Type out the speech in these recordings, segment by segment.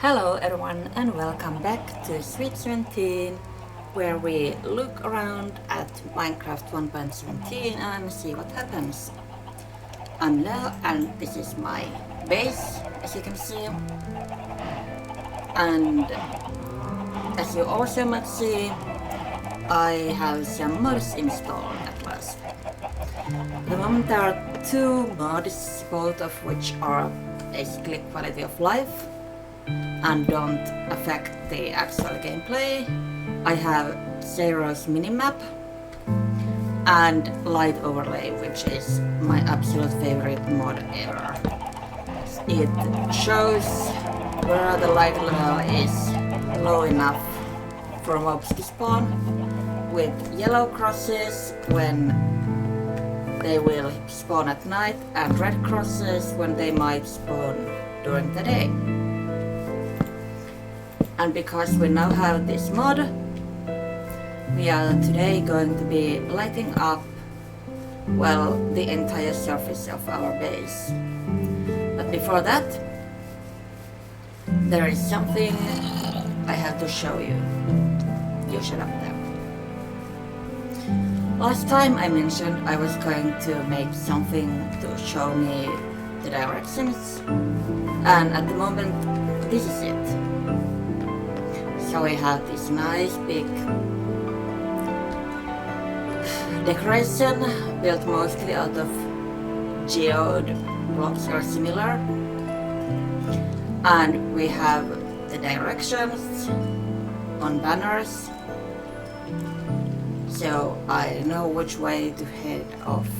Hello everyone and welcome back to Sweet 17, where we look around at Minecraft 1.17 and see what happens. I'm Leo and this is my base, as you can see. And as you also might see, I have some mods installed at last. At the moment there are two mods, both of which are basically quality of life and don't affect the actual gameplay. I have Zero's minimap and Light Overlay, which is my absolute favorite mod ever. It shows where the light level is low enough for mobs to spawn, with yellow crosses when they will spawn at night and red crosses when they might spawn during the day. And because we now have this mod, we are today going to be lighting up, well, the entire surface of our base. But before that, there is something I have to show you. You shut up there. Last time I mentioned I was going to make something to show me the directions, and at the moment this is it. So we have this nice big decoration built mostly out of geode blocks or similar, and we have the directions on banners, so I know which way to head off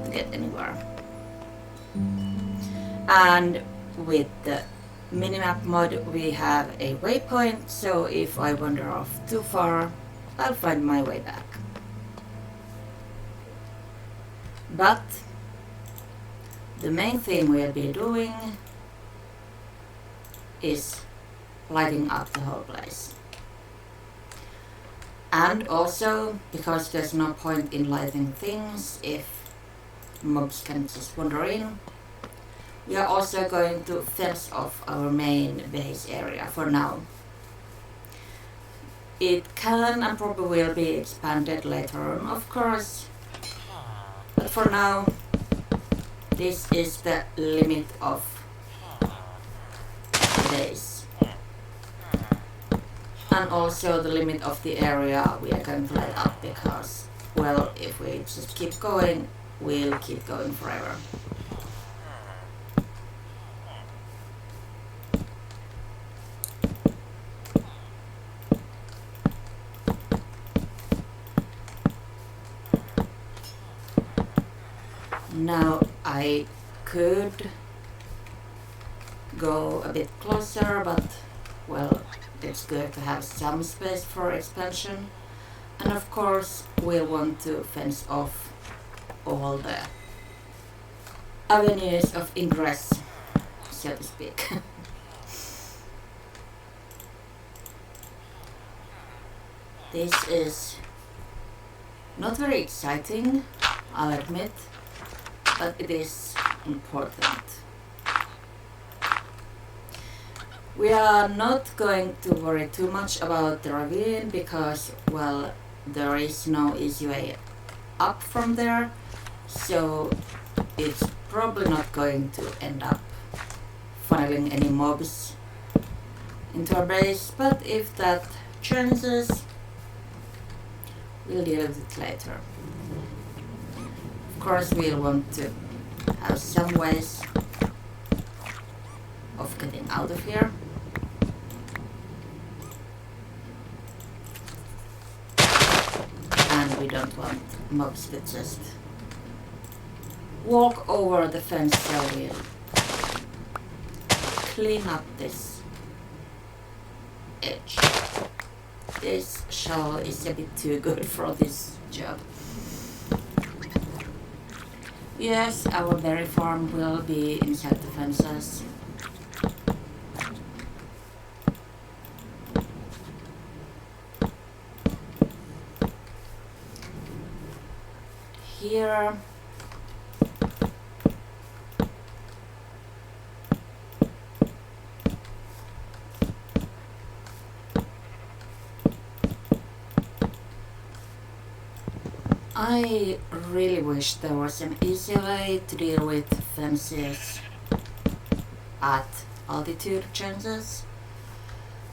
to get anywhere. And with the minimap mod we have a waypoint, so if I wander off too far, I'll find my way back. But the main thing we'll be doing is lighting up the whole place. And also, because there's no point in lighting things if mobs can just wander in, we are also going to fence off our main base area for now. It can and probably will be expanded later on, of course, but for now this is the limit of the base, and also the limit of the area we are going to light up, because, well, if we just keep going, we'll keep going forever. Now I could go a bit closer, but, well, it's good to have some space for expansion, and of course we'll want to fence off all the avenues of ingress, so to speak. This is not very exciting, I'll admit, but it is important. We are not going to worry too much about the ravine because, well, there is no easy way up from there, so it's probably not going to end up funneling any mobs into our base, but if that changes, we'll deal with it later. Of course, we'll want to have some ways of getting out of here. And we don't want mobs to just walk over the fence, so we'll clean up this edge. This shell is a bit too good for this job. Yes, our berry farm will be inside the fences. Here I really wish there was an easy way to deal with fences at altitude changes,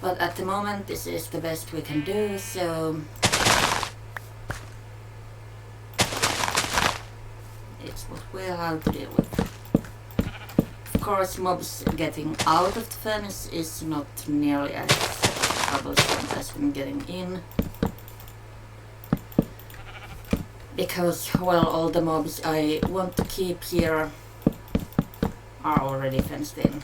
but at the moment this is the best we can do, so it's what we'll have to deal with. Of course, mobs getting out of the fence is not nearly as troublesome as when getting in, because, well, all the mobs I want to keep here are already fenced in.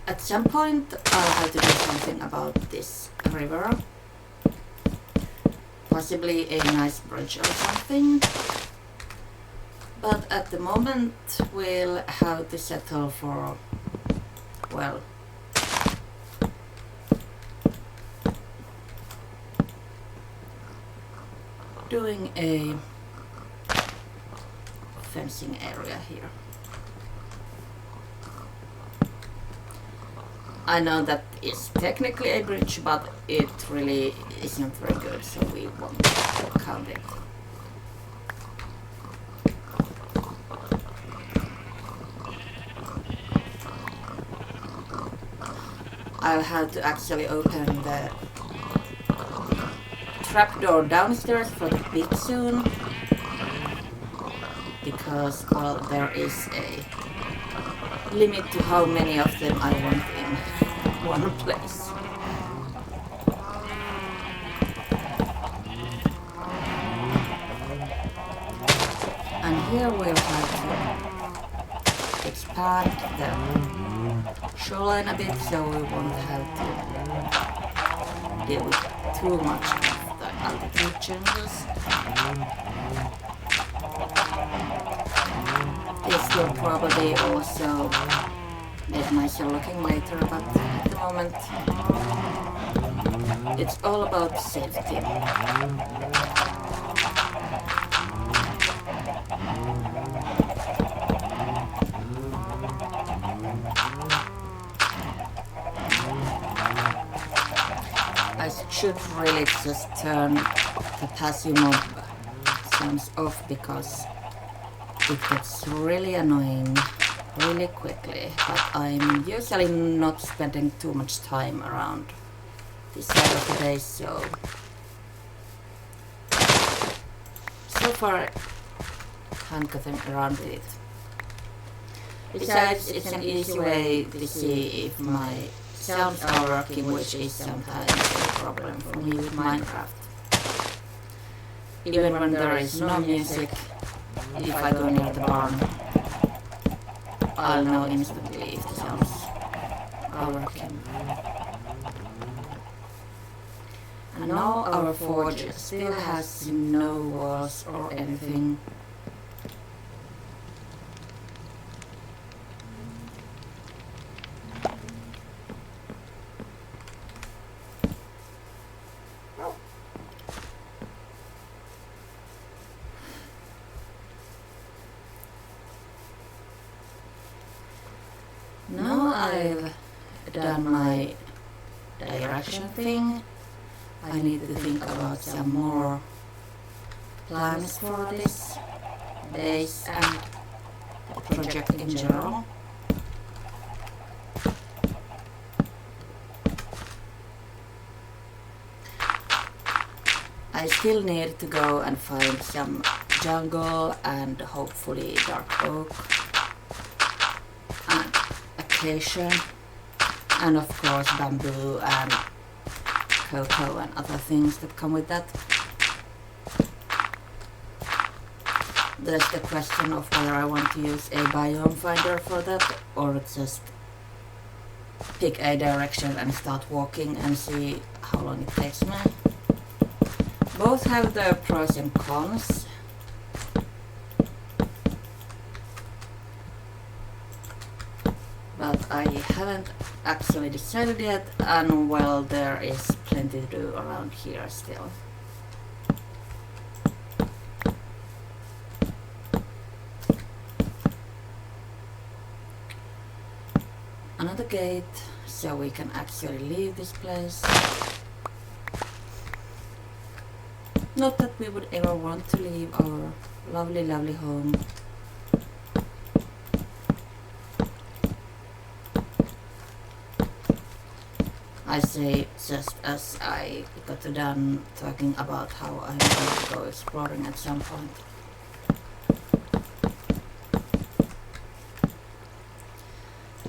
At some point I'll have to do something about this river. Possibly a nice bridge or something. But at the moment we'll have to settle for, well, doing a fencing area here. I know that is technically a bridge, but it really isn't very good, so we won't count it. I'll have to actually open the trapdoor downstairs for the pig soon, because, well, there is a limit to how many of them I want in one place. And here we'll have to expand the shoreline a bit, so we won't have to deal with too much of the altitude changes. This will probably also make nicer looking later, but at the moment it's all about safety. I should really just turn the passive mob sounds off, because it gets really annoying really quickly, but I'm usually not spending too much time around this side of the base, so far I'm gotten around with it. Besides, it's an easy way to see if my sounds are working, which is sometimes a problem for me with Minecraft. Even when there is no music, if I go near the barn, I'll know instantly if the sounds are working. And now our forge still has no walls or anything. Now I've done my direction thing, I need to think about some more plans for this base and the project in general. I still need to go and find some jungle and hopefully dark oak and acacia, and of course bamboo and cocoa and other things that come with that. There's the question of whether I want to use a biome finder for that or just pick a direction and start walking and see how long it takes me. Both have their pros and cons. But I haven't actually decided yet, and well, there is plenty to do around here still. another gate so we can actually leave this place. Not that we would ever want to leave our lovely, lovely home. I say just as I got done talking about how I'm going to go exploring at some point.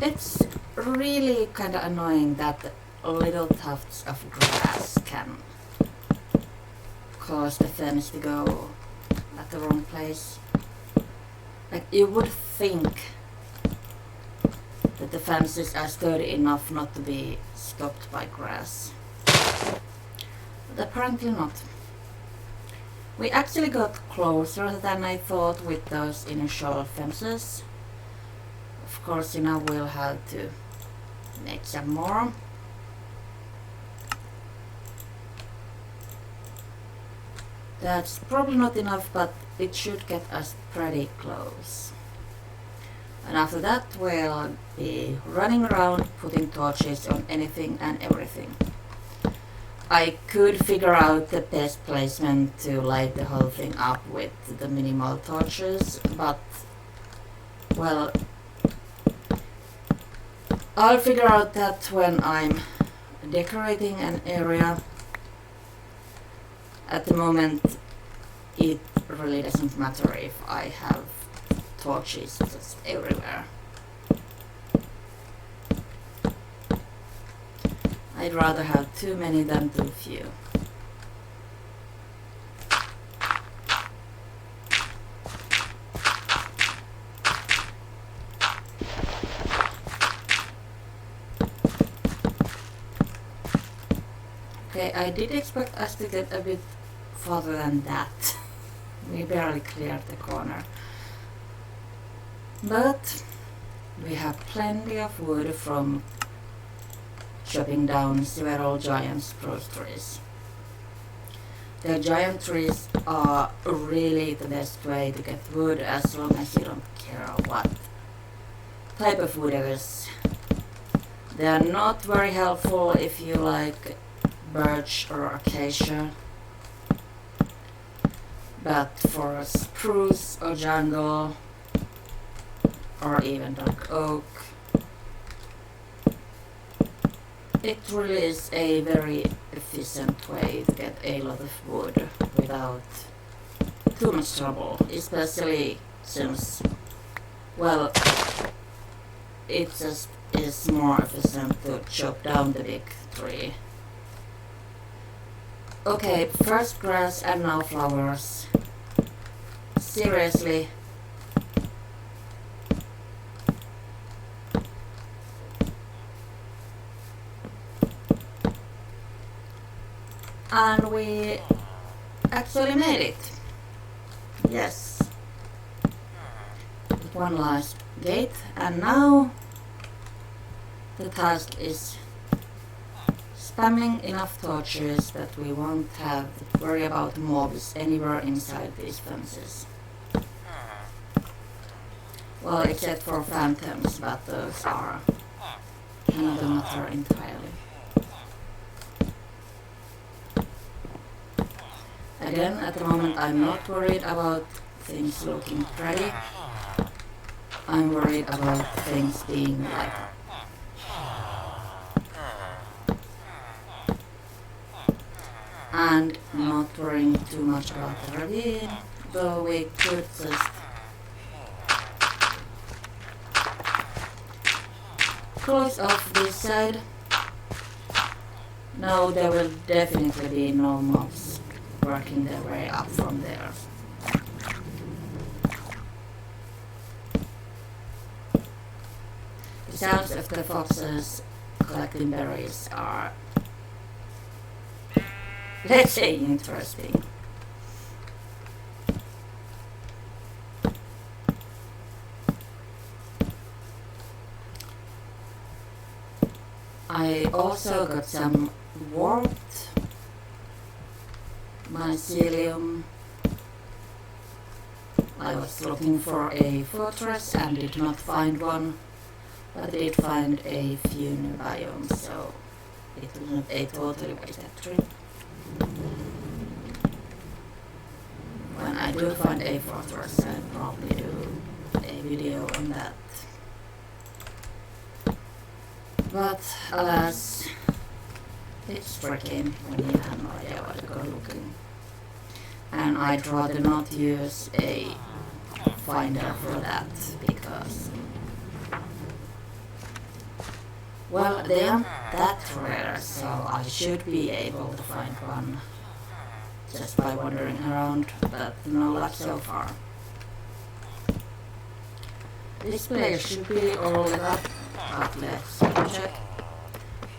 It's really kind of annoying that little tufts of grass can cause the fence to go at the wrong place. Like, you would think that the fences are sturdy enough not to be stopped by grass. But apparently not. We actually got closer than I thought with those initial fences. Of course, you know, we'll have to make some more. That's probably not enough, but it should get us pretty close. And after that, we'll be running around putting torches on anything and everything. I could figure out the best placement to light the whole thing up with the minimal torches, but, well, I'll figure out that when I'm decorating an area. At the moment, it really doesn't matter if I have torches just everywhere. I'd rather have too many than too few. Okay, I did expect us to get a bit farther than that. We barely cleared the corner. But we have plenty of wood from chopping down several giant spruce trees. The giant trees are really the best way to get wood as long as you don't care what type of wood it is. They are not very helpful if you like birch or acacia, but for spruce or jungle or even dark oak, it really is a very efficient way to get a lot of wood without too much trouble, especially since, well, it just is more efficient to chop down the big tree. Okay, first grass and now flowers. Seriously. And we actually made it. Yes. With one last gate, and now the task is spamming enough torches that we won't have to worry about mobs anywhere inside these fences. Well, except for phantoms, but those are another matter entirely. Again, at the moment I'm not worried about things looking pretty. I'm worried about things being like and not worrying too much about the ravine, though we could just close off this side. Now there will definitely be no mobs working their way up from there. The sounds of the foxes collecting berries are, let's say, interesting. I also got some warped mycelium. I was looking for a fortress and did not find one. But I did find a few new biomes, so it wasn't a totally wasted trip. When I do find a fortress, I'll probably do a video on that. But alas, it's freaking when you have no idea where to go looking. And I'd rather not use a finder for that because, well, they aren't that rare, so I should be able to find one just by wandering around, but no luck so far. This place should be all lit up, but let's check.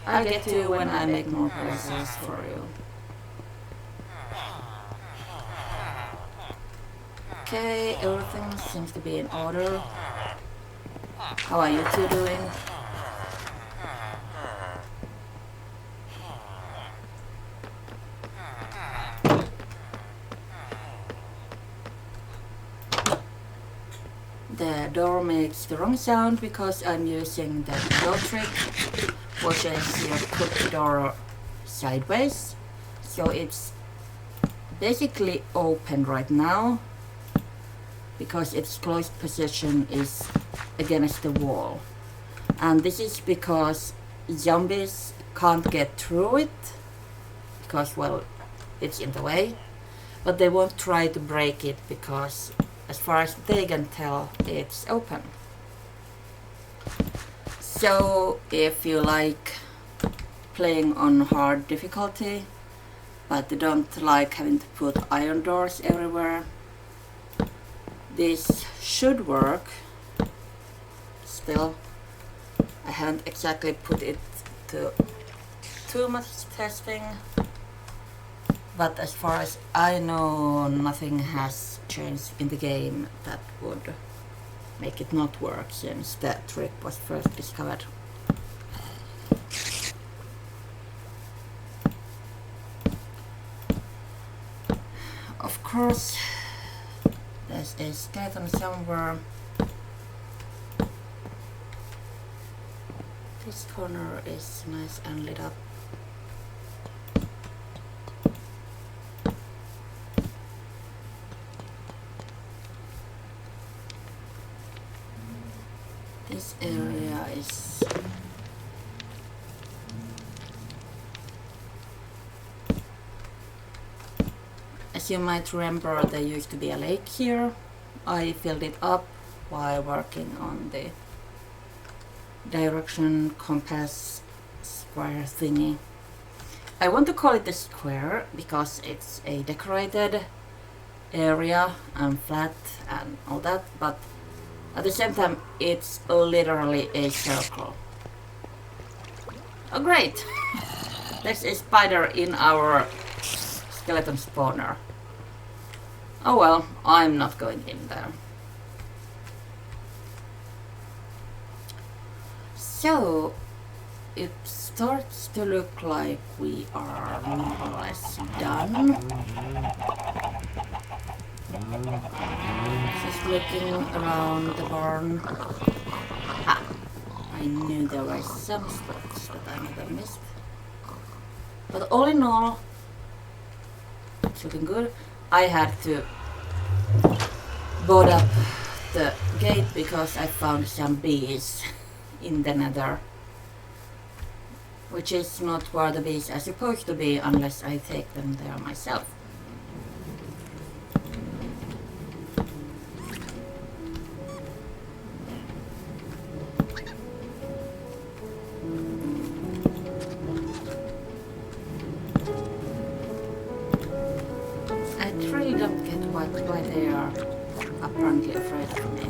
I'll get to you when I make more places for you. Okay, everything seems to be in order. How are you two doing? The door makes the wrong sound because I'm using the door trick, which is you put the door sideways, so it's basically open right now because its closed position is against the wall, and this is because zombies can't get through it because, well, it's in the way, but they won't try to break it because as far as they can tell, it's open. So if you like playing on hard difficulty but you don't like having to put iron doors everywhere, this should work. Still, I haven't exactly put it to too much testing, but as far as I know, nothing has changed in the game that would make it not work since that trick was first discovered. Of course, there's a skeleton somewhere. This corner is nice and lit up. This area is as you might remember, there used to be a lake here. I filled it up while working on the direction compass square thingy. I want to call it a square because it's a decorated area and flat and all that, but at the same time it's literally a circle. Oh great! There's a spider in our skeleton spawner. Oh well, I'm not going in there. So it starts to look like we are more or less done. Just looking around the barn. Ah, I knew there were some spots that I might have missed. But all in all, it's looking good. I had to board up the gate because I found some bees in the nether, which is not where the bees are supposed to be unless I take them there myself. I really don't get why they are apparently afraid of me.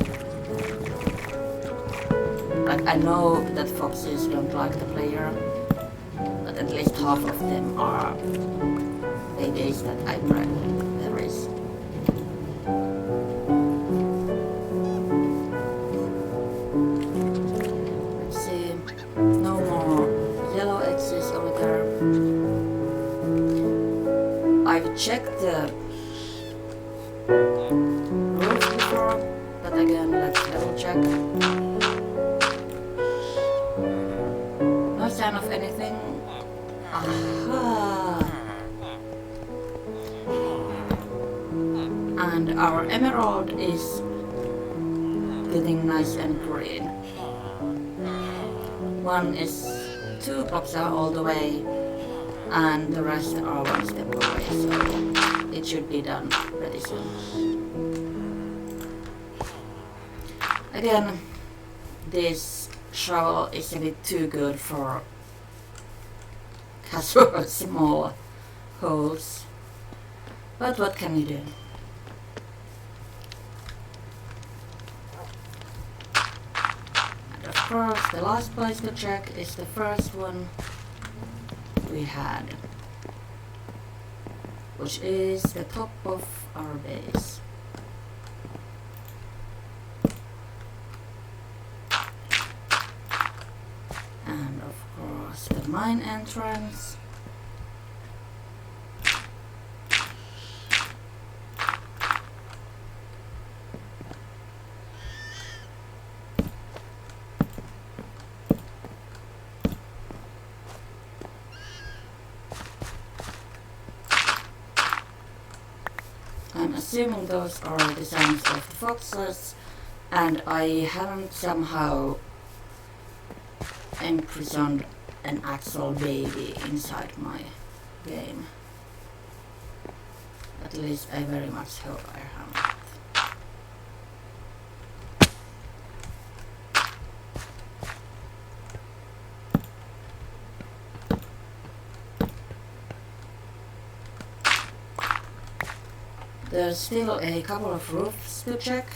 Like, I know that foxes don't like the player, but at least half of them are babies that I bred. There is. Let's see. No more yellow X's over there. I've checked the roof before, but again, let's double check. our emerald is getting nice and green. Two blocks are all the way, and the rest are one step away, so it should be done pretty soon. Again, this shovel is a bit too good for casual small holes, but what can you do? And of course, the last place to check is the first one we had, which is the top of our base. And of course the mine entrance. I'm assuming those are designs of the foxes, and I haven't somehow imprisoned an actual baby inside my game. At least I very much hope I haven't. There's still a couple of roofs to check.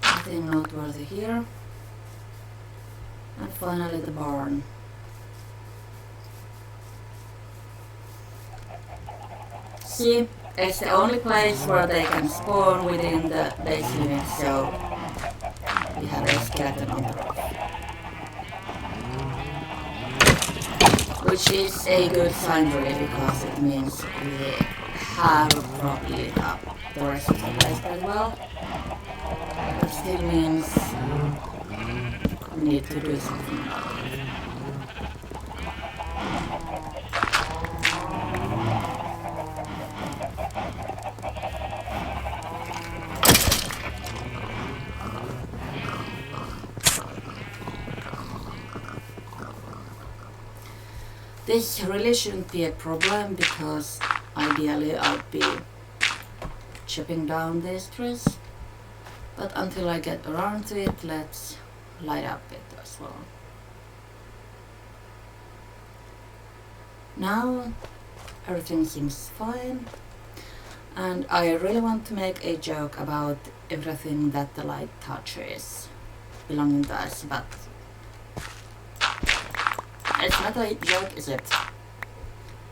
Nothing noteworthy here. And finally the barn. See, it's the only place where they can spawn within the base limit, so we have a skeleton on the roof. Which is a good sign really, because it means we have probably lit up the rest of the place as well. It still means we need to do something about it. This really shouldn't be a problem, because ideally I'd be chopping down these trees. But until I get around to it, let's light up it as well. Now everything seems fine, and I really want to make a joke about everything that the light touches belonging to us, but it's not a joke, is it?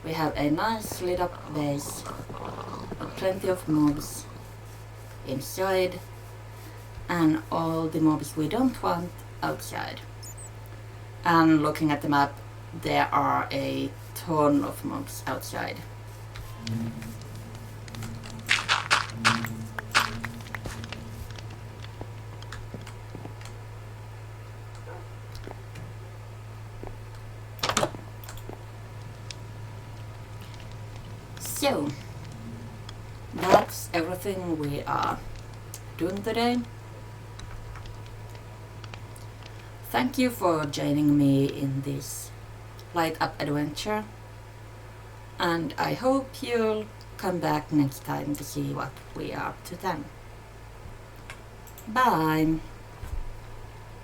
We have a nice lit up base with plenty of mobs inside, and all the mobs we don't want outside. And looking at the map, there are a ton of mobs outside. So, that's everything we are doing today. Thank you for joining me in this light up adventure, and I hope you'll come back next time to see what we are up to then. Bye!